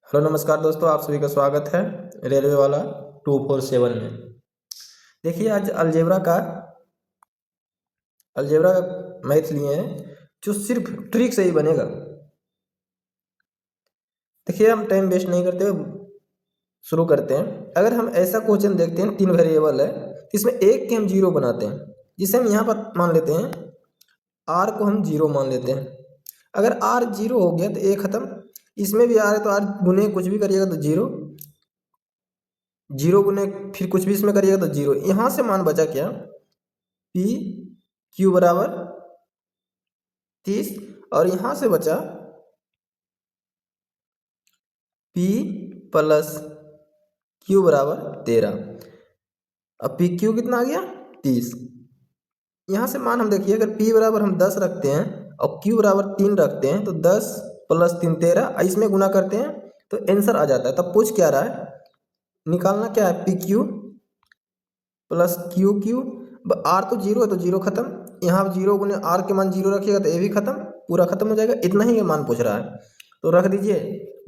Hello नमस्कार दोस्तों, आप सभी का स्वागत है रेलवे वाला 247 में। देखिए आज अलजेब्रा का मैथ लिए हैं जो सिर्फ ट्रिक से ही बनेगा। देखिए हम टाइम वेस्ट नहीं करते, शुरू करते हैं। अगर हम ऐसा क्वेश्चन देखते हैं, 3 वेरिएबल है, इसमें एक के हम जीरो बनाते हैं, जिसे हम यहाँ पर मान लेते हैं आर को हम जीरो मान लेते हैं। अगर आर जीरो हो गया तो ए खत्म। इसमें भी आर है तो आर गुने कुछ भी करिएगा तो जीरो, जीरो गुने फिर कुछ भी इसमें करिएगा तो जीरो। यहाँ से मान बचा क्या, पी क्यू बराबर 30, और यहाँ से बचा पी प्लस क्यू बराबर 13। अब पी क्यू कितना आ गया 30। यहाँ से मान हम देखिए, अगर पी बराबर हम 10 रखते हैं और क्यू बराबर 3 रखते हैं तो 10 प्लस 3 13, इसमें गुना करते हैं तो आंसर आ जाता है। तब पूछ क्या रहा है, निकालना क्या है, P Q plus Q Q. R तो जीरो है तो जीरो खत्म, यहाँ जीरो गुने आर के मान जीरो रखिएगा तो ए भी खत्म, पूरा खत्म हो जाएगा। इतना ही ये मान पूछ रहा है तो रख दीजिए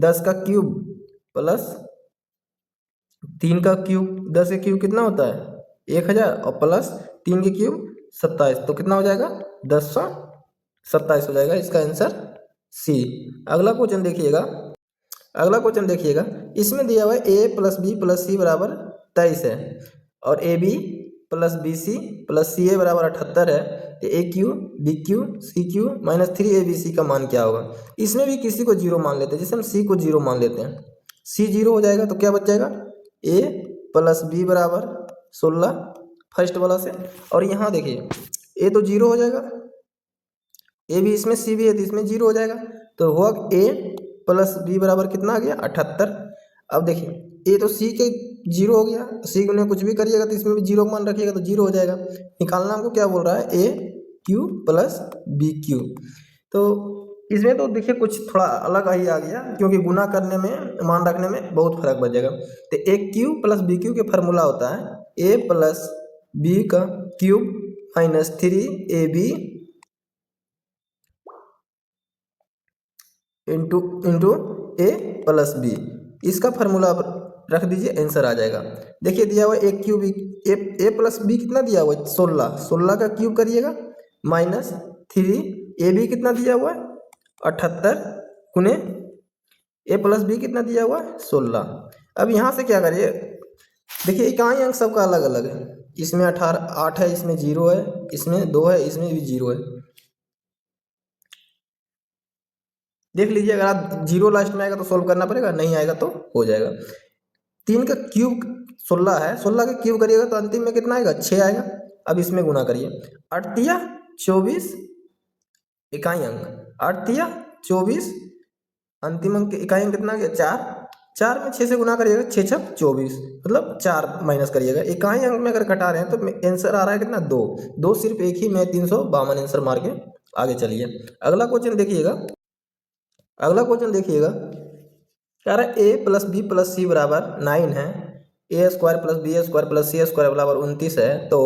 10 का क्यूब प्लस 3 का क्यूब। 10 के क्यूब कितना होता है 1000, और प्लस 3 के क्यूब 27, तो कितना हो जाएगा 1027 हो जाएगा। इसका आंसर सी। अगला क्वेश्चन देखिएगा, इसमें दिया हुआ है A plus B plus C बराबर 23 है, और A B plus B C plus C A बराबर 78 है। तो A cube B cube C cube minus 3 ABC का मान क्या होगा। इसमें भी किसी को जीरो मान लेते हैं, जैसे हम सी को जीरो मान लेते हैं, सी जीरो हो जाएगा तो क्या बच जाएगा, ए प्लस बी बराबर 16 फर्स्ट वाला से। और यहाँ देखिए ए तो जीरो हो जाएगा, ए भी इसमें सी भी है तो इसमें जीरो हो जाएगा, तो हुआ ए प्लस बी बराबर कितना आ गया 78। अब देखिए ए तो सी के जीरो हो गया, सी में कुछ भी करिएगा तो इसमें भी जीरो मान रखिएगा तो जीरो हो जाएगा। निकालना हमको क्या बोल रहा है, ए क्यू प्लस बी क्यू। तो इसमें तो देखिए कुछ थोड़ा अलग ही आ गया, क्योंकि गुना करने में मान रखने में बहुत फर्क बच जाएगा। तो A cube plus B Q के फार्मूला होता है ए प्लस बी का cube minus 3AB into A plus B. इसका फार्मूला आप रख दीजिए, आंसर आ जाएगा। देखिए दिया हुआ है ए क्यूब ए प्लस बी कितना दिया हुआ है 16, 16 का क्यूब करिएगा माइनस 3AB कितना दिया हुआ है 78 गुने ए प्लस बी कितना दिया हुआ है 16। अब यहाँ से क्या करिए, देखिए इकाई अंक सबका अलग अलग है, इसमें 8 है, इसमें 0 है, इसमें 2 है, इसमें भी 0 है। देख लीजिए, अगर आप जीरो लास्ट में आएगा तो सोल्व करना पड़ेगा, नहीं आएगा तो हो जाएगा। 3 का क्यूब 16 है, 16 का क्यूब करिएगा तो अंतिम में कितना आएगा 6 आएगा। अब इसमें गुना करिए, 8 तिया 24 इकाई अंक, 8 तिया 24 अंतिम अंक इकाई अंक कितना आ गया 4, 4 में 6 से गुना करिएगा 6 छक 24, मतलब 4 माइनस करिएगा। इकाई अंक में अगर घटा रहे हैं तो आंसर आ रहा है कितना 2, 2 सिर्फ एक ही में 352 आंसर मार के आगे चलिए। अगला क्वेश्चन देखिएगा, कह रहा है A plus B plus C बराबर 9 है, A square plus B square plus C square बराबर 29 है, तो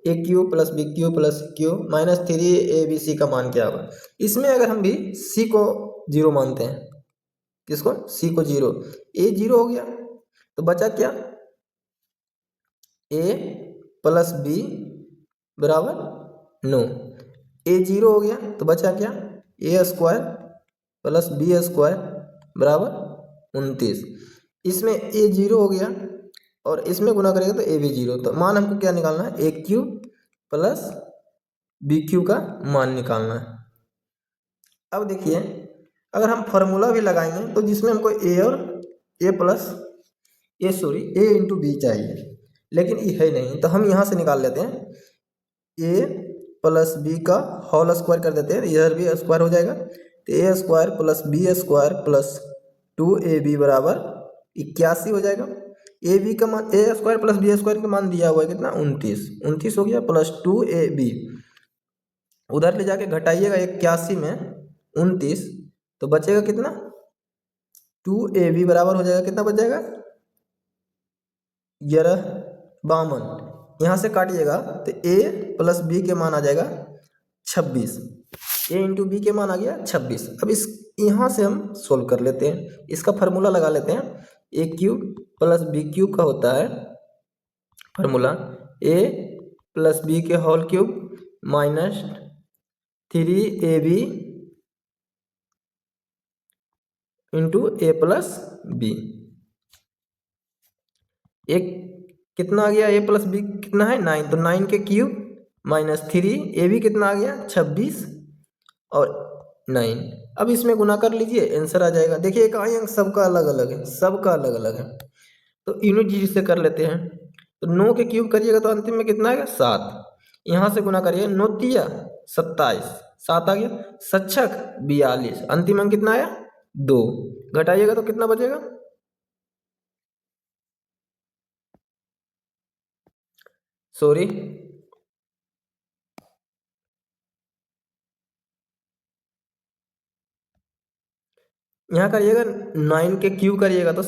A cube plus B cube plus cube minus 3ABC का मान क्या होगा। इसमें अगर हम भी सी को जीरो मानते हैं, किसको, सी को जीरो, ए जीरो हो गया तो बचा क्या, ए प्लस बी बराबर 9, ए जीरो हो गया तो बचा क्या, ए स्क्वायर प्लस बी स्क्वायर बराबर 29। इसमें ए जीरो हो गया और इसमें गुना करेगा तो ए भी जीरो, तो मान हमको क्या निकालना है, ए क्यू प्लस बी क्यू का मान निकालना है। अब देखिए अगर हम फार्मूला भी लगाएंगे तो जिसमें हमको ए और ए इंटू बी चाहिए, लेकिन ये है नहीं, तो हम यहाँ से निकाल लेते हैं ए प्लस बी का होल स्क्वायर कर देते हैं, इधर भी स्क्वायर हो जाएगा, तो A square plus B square plus 2AB बराबर 81 हो जाएगा। ए बी का मान, A square plus B square का मान दिया हुआ है कितना 29 हो गया, प्लस 2AB उधर ले जाके घटाइएगा 81 में 29, तो बचेगा कितना 2AB बराबर हो जाएगा, कितना बच जाएगा 52। यहाँ से काटिएगा तो ए प्लस बी के मान आ जाएगा 26, ए इंटू बी के मान आ गया 26। अब इस यहाँ से हम सोल्व कर लेते हैं, इसका फार्मूला लगा लेते हैं। A cube plus B cube का होता है फार्मूला ए प्लस बी के whole cube minus 3ab into A plus B. एक कितना आ गया, ए प्लस बी कितना है 9, तो 9 के क्यूब माइनस 3, ए बी कितना आ गया 26 और 9। अब इसमें गुना कर लीजिए, आंसर आ जाएगा। देखिए इकाई अंक सबका अलग अलग है, सबका अलग अलग है, तो यूनिट डिजिट से कर लेते हैं। तो 9 के क्यूब करिएगा तो अंतिम में कितना आएगा 7, यहाँ से गुना करिए 9 तिया 27, 7 आ गया, सच्छक 42, अंतिम अंक कितना आया 2, घटाइएगा तो कितना बचेगा, सॉरी यहाँ करिएगा 9 के क्यूब करिएगा तो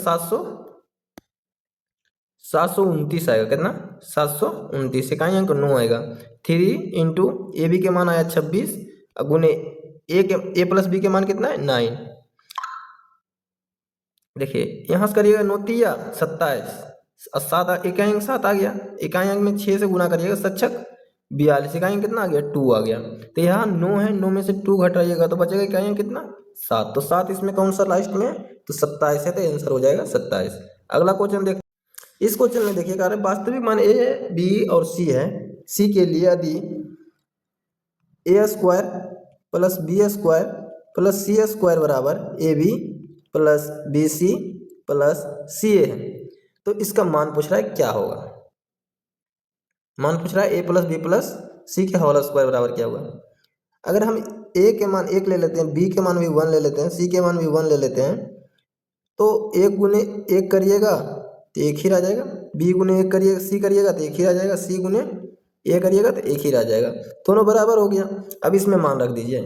729 आएगा, कितना 729, इकाई अंक 9 आएगा। 3 इंटू ए बी के मान आया 26 गुने ए प्लस बी के मान कितना है 9। देखिए यहाँ से करिएगा 9 तिया 27 और 7 इकाई अंक 7 आ गया, इकाई अंक में 6 से गुना करिएगा, सच्छक 42, इकाई अंक कितना आ गया 2 आ गया। तो यहाँ 9 है, 9 में से 2 घटाइएगा तो बचेगा इकाई अंक कितना 7, तो 7 इसमें कौन सा लास्ट में, तो 27 है, तो आंसर हो जाएगा 27। अगला क्वेश्चन देख, इस क्वेश्चन में देखिए कह रहे वास्तविक मान ए बी और सी है। सी के लिए यदि A square plus B square plus C square बराबर A B plus B C plus C A है, तो इसका मान पूछ रहा है क्या होगा। मान पूछ रहा है ए प्लस बी प्लस सी के होल स्क्वायर बराबर क्या होगा। अगर हम ए के मान 1 ले लेते हैं, बी के मान भी 1 ले लेते हैं, सी के मान भी 1 ले लेते हैं, तो 1 गुने 1 करिएगा तो 1 ही रह जाएगा, बी गुने 1 करिएगा, सी करिएगा तो 1 ही रह जाएगा, सी गुने ए करिएगा तो 1 ही रह जाएगा, दोनों बराबर हो गया। अब इसमें मान रख दीजिए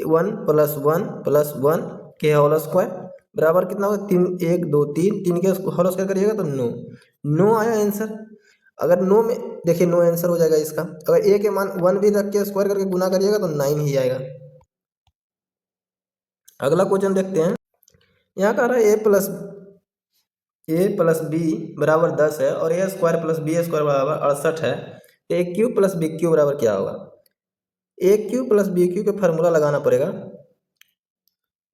1 प्लस 1 के होल स्क्वायर बराबर कितना होगा 3, 1 2 3 के होल स्क्वायर करिएगा तो 9 आया आंसर। अगर 9 में देखिए 9 आंसर हो जाएगा इसका। अगर ए के मान 1 भी रख के स्क्वायर करके गुना करिएगा तो 9 ही आएगा। अगला क्वेश्चन देखते हैं, यहाँ कह रहा है ए प्लस बी बराबर 10 है और A square plus B square बराबर 68 है, तो A cube plus B cube बराबर क्या होगा। A cube plus B cube का फार्मूला लगाना पड़ेगा।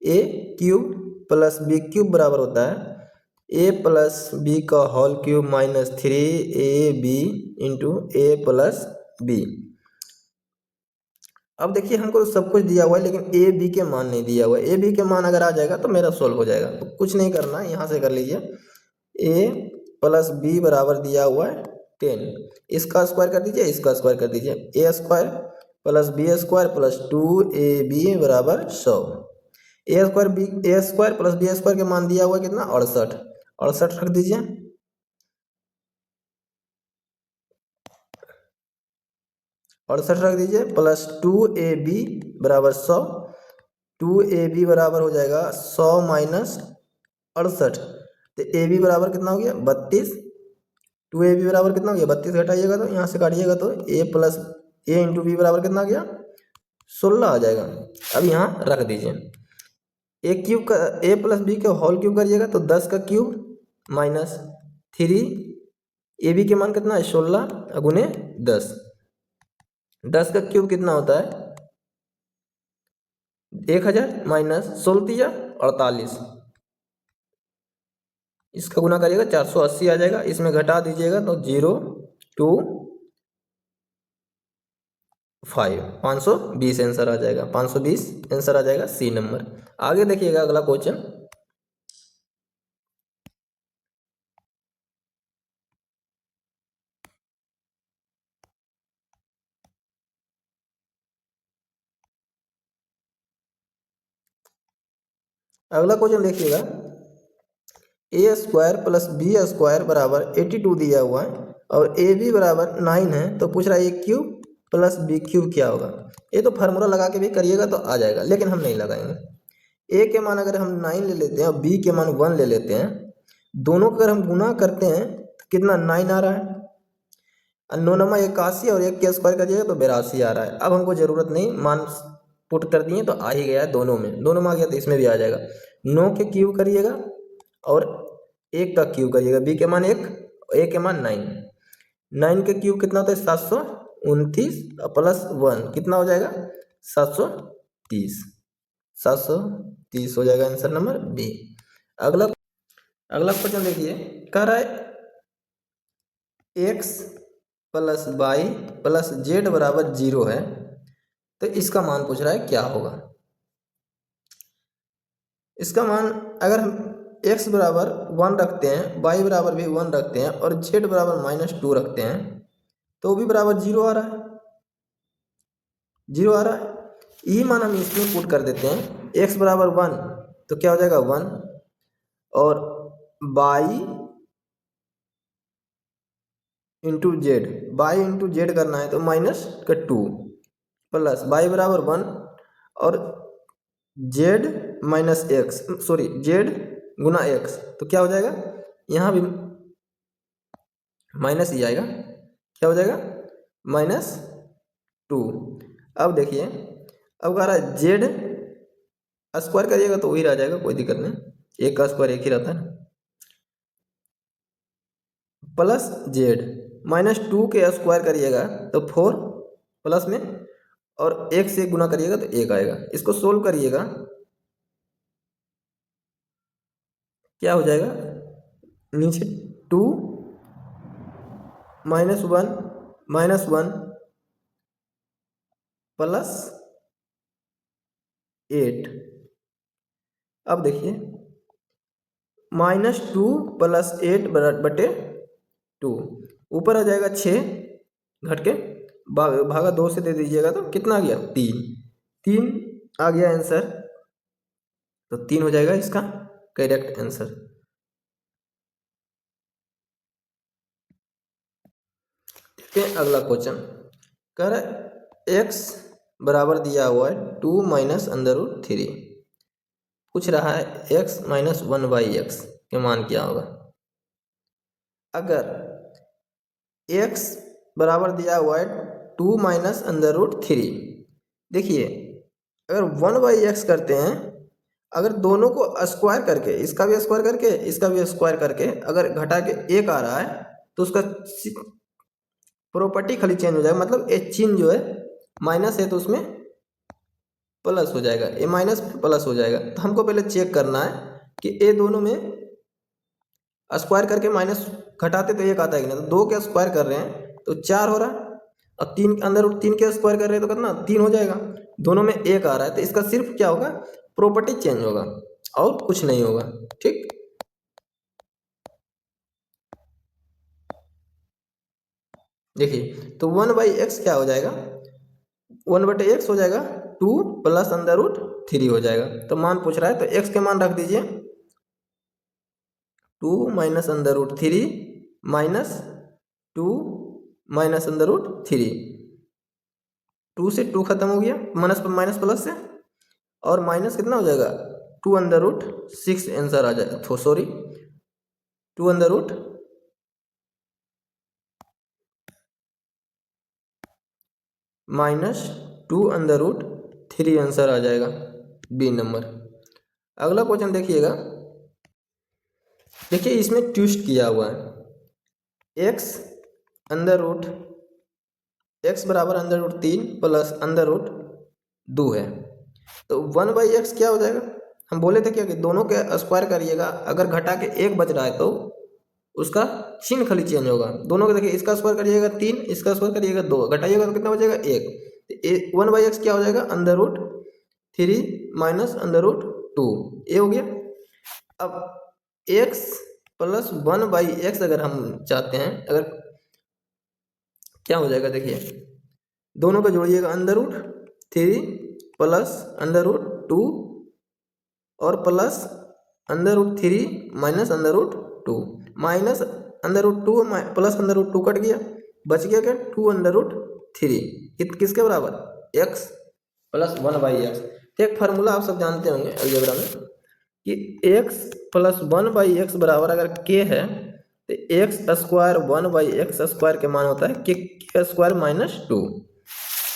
A cube plus B cube बराबर होता है ए प्लस बी का whole cube minus 3ab into A plus B. अब देखिए हमको सब कुछ दिया हुआ है लेकिन ए बी के मान नहीं दिया हुआ है। ए बी के मान अगर आ जाएगा तो मेरा सोल्व हो जाएगा, तो कुछ नहीं करना, यहाँ से कर लीजिए। ए प्लस बी बराबर दिया हुआ है 10, इसका स्क्वायर कर दीजिए, इसका स्क्वायर कर दीजिए, A square plus B square plus 2ab बराबर 100। A square plus B square के मान दिया हुआ है कितना 68 रख दीजिए, प्लस 2ab बराबर 100, 2ab बराबर हो जाएगा 100 माइनस 68, तो ab बराबर कितना हो गया 32, 2ab बराबर कितना हो गया 32, घटाइएगा तो यहाँ से काटिएगा तो a इंटू बी बराबर कितना आ गया 16 आ जाएगा। अब यहाँ रख दीजिए, ए क्यूब का ए प्लस बी का होल क्यूब करिएगा तो 10 का क्यूब माइनस 3, ए बी के मान कितना है 16 गुने 10, 10 का क्यूब कितना होता है 1000 माइनस 16 48, इसका गुना करिएगा 480 आ जाएगा, इसमें घटा दीजिएगा तो 0 2 5 520 आंसर आ जाएगा, 520 आंसर आ जाएगा सी नंबर। आगे देखिएगा अगला क्वेश्चन, अगला क्वेश्चन देखिएगा, ए स्क्वायर प्लस बी स्क्वायर बराबर 82 दिया हुआ है और ए बी बराबर 9 है, तो पूछ रहा है ए क्यूब प्लस बी क्यूब क्या होगा। ये तो फार्मूला लगा के भी करिएगा तो आ जाएगा, लेकिन हम नहीं लगाएंगे। ए के मान अगर हम 9 ले लेते हैं और बी के मान 1 ले लेते हैं, दोनों को अगर हम गुना करते हैं तो कितना 9 आ रहा है, 9 81 और 1 के स्क्वायर करिएगा तो 82 आ रहा है। अब हमको ज़रूरत नहीं, मान पुट कर दिए तो आ ही गया है दोनों में आ गया तो इसमें भी आ जाएगा। 9 के क्यूब करिएगा और 1 का क्यूब करिएगा, बी के मान 1, ए के मान 9। 9 के क्यूब कितना होता है 729 प्लस 1 कितना हो जाएगा 730। 730 हो जाएगा आंसर नंबर बी। अगला क्वेश्चन देखिए, कह रहा है x plus Y plus Z बराबर 0 है, तो इसका मान पूछ रहा है क्या होगा। इसका मान अगर हम x बराबर 1 रखते हैं, y बराबर भी 1 रखते हैं और z बराबर -2 रखते हैं तो भी बराबर 0 आ रहा है। 0 आ रहा है, यही मान हम इसमें पुट कर देते हैं। x बराबर 1 तो क्या हो जाएगा 1 और y into Z, Y into Z करना है तो -2 प्लस y बराबर 1 और जेड जेड गुना x तो क्या हो जाएगा, यहाँ भी माइनस ही आएगा, क्या हो जाएगा -2। अब देखिए, अब कह रहा है जेड स्क्वायर करिएगा तो वही रह जाएगा, कोई दिक्कत नहीं, एक का स्क्वायर एक ही रहता है, प्लस जेड -2 के स्क्वायर करिएगा तो 4 प्लस में और 1 से गुना करिएगा तो 1 आएगा। इसको सोल्व करिएगा, क्या हो जाएगा नीचे 2 -1 प्लस 8। अब देखिए -2 प्लस 8 बटे 2 ऊपर आ जाएगा 6 घट के भागा 2 से दे दीजिएगा तो कितना आ गया 3 आ गया आंसर, तो 3 हो जाएगा इसका करेक्ट आंसर। देखते हैं अगला क्वेश्चन, कह रहा है x बराबर दिया हुआ है 2 -√3, पूछ रहा है x - 1/x के मान क्या होगा। अगर x बराबर दिया हुआ है 2 -√3, देखिए अगर 1/x करते हैं, अगर दोनों को स्क्वायर करके, इसका भी स्क्वायर करके इसका भी स्क्वायर करके अगर घटा के 1 आ रहा है तो उसका प्रॉपर्टी खाली चेंज हो जाएगा, मतलब ए चिन्ह जो है माइनस है तो उसमें प्लस हो जाएगा, ए माइनस प्लस हो जाएगा। तो हमको पहले चेक करना है कि ए दोनों में स्क्वायर करके माइनस घटाते तो 1 आता है कि नहीं, तो 2 के स्क्वायर कर रहे हैं तो 4 हो रहा है और 3 अंदर 3 के स्क्वायर कर रहे हैं तो कितना 3 हो जाएगा, दोनों में 1 आ रहा है तो इसका सिर्फ क्या होगा प्रॉपर्टी चेंज होगा और कुछ नहीं होगा। ठीक, देखिए तो 1/x क्या हो जाएगा, 1/x हो जाएगा 2 प्लस √3 हो जाएगा। तो मान पूछ रहा है तो x के मान रख दीजिए 2 -√3 -2 -√3, 2 से 2 खत्म हो गया, माइनस प्लस से, और माइनस कितना हो जाएगा 2√6 आंसर आ जाएगा, 2√-3 आंसर आ जाएगा बी नंबर। अगला क्वेश्चन देखिएगा, देखिए इसमें ट्विस्ट किया हुआ है, x बराबर √3 प्लस √2 है, तो 1/x क्या हो जाएगा। हम बोले थे क्या कि दोनों के स्क्वायर करिएगा, अगर घटा के 1 बच रहा है तो उसका चिन्ह खाली चेंज होगा। दोनों के देखिए, इसका स्क्वायर करिएगा 3, इसका स्क्वायर करिएगा 2, घटाइएगा तो कितना बचेगा 1। 1/x क्या हो जाएगा √3 माइनस √2, ये हो गया। अब x प्लस 1/x अगर हम चाहते हैं, अगर क्या हो जाएगा, देखिए दोनों को जोड़िएगा √3 प्लस √2 और plus √3 minus √2, minus √2 plus √2 cut गया, बच गया क्या 2√3, किसके बराबर x प्लस 1/x। तो एक फार्मूला आप सब जानते होंगे अलजेब्रा में कि x प्लस 1/x बराबर अगर k है तो एक्स स्क्वायर 1/x² के मान होता है के स्क्वायर -2।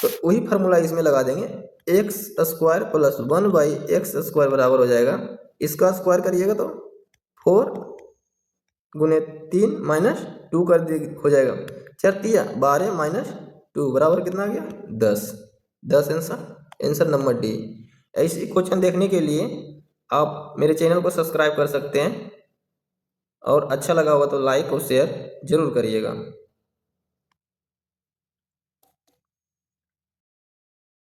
तो वही फार्मूला इसमें लगा देंगे, एक्स स्क्वायर प्लस 1/x² बराबर हो जाएगा, इसका स्क्वायर करिएगा तो 4 गुने 3 -2 कर दे हो जाएगा, 4×3 = 12 बराबर कितना आ गया 10 आंसर नंबर डी। ऐसे क्वेश्चन देखने के लिए आप मेरे चैनल को सब्सक्राइब कर सकते हैं, और अच्छा लगा होगा तो लाइक और शेयर जरूर करिएगा।